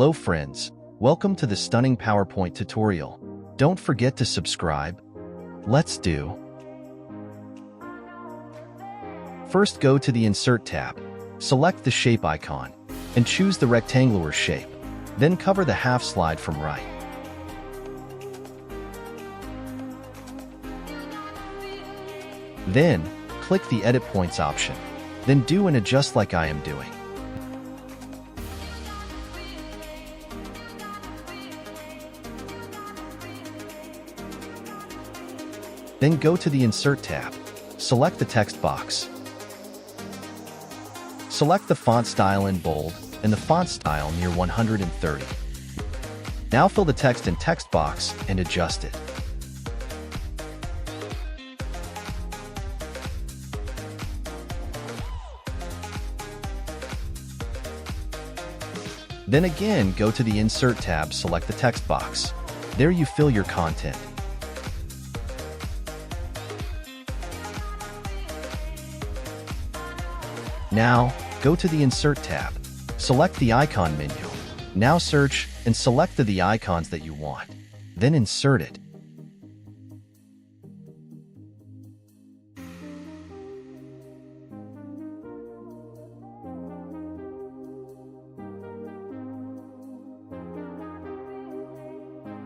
Hello friends, welcome to the stunning PowerPoint tutorial. Don't forget to subscribe. Let's do. First go to the Insert tab, select the shape icon, and choose the rectangular shape. Then cover the half slide from right. Then, click the Edit Points option. Then do and adjust like I am doing. Then go to the Insert tab. Select the text box. Select the font style in bold and the font style near 130. Now fill the text in text box and adjust it. Then again, go to the Insert tab, select the text box. There you fill your content. Now, go to the Insert tab. Select the icon menu. Now search and select the icons that you want. Then insert it.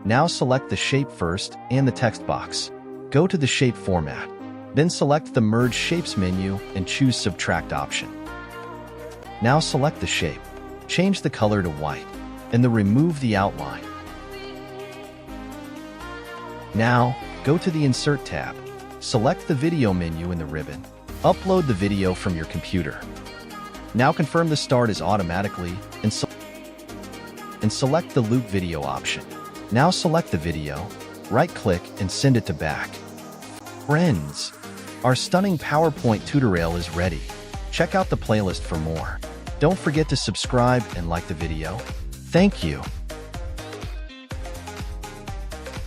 Now select the shape first and the text box. Go to the shape format. Then select the Merge Shapes menu and choose Subtract option. Now select the shape, change the color to white, and then remove the outline. Now, go to the Insert tab, select the Video menu in the ribbon, upload the video from your computer. Now confirm the start is automatically, and select the Loop Video option. Now select the video, right-click, and send it to back. Friends, our stunning PowerPoint tutorial is ready. Check out the playlist for more. Don't forget to subscribe and like the video. Thank you.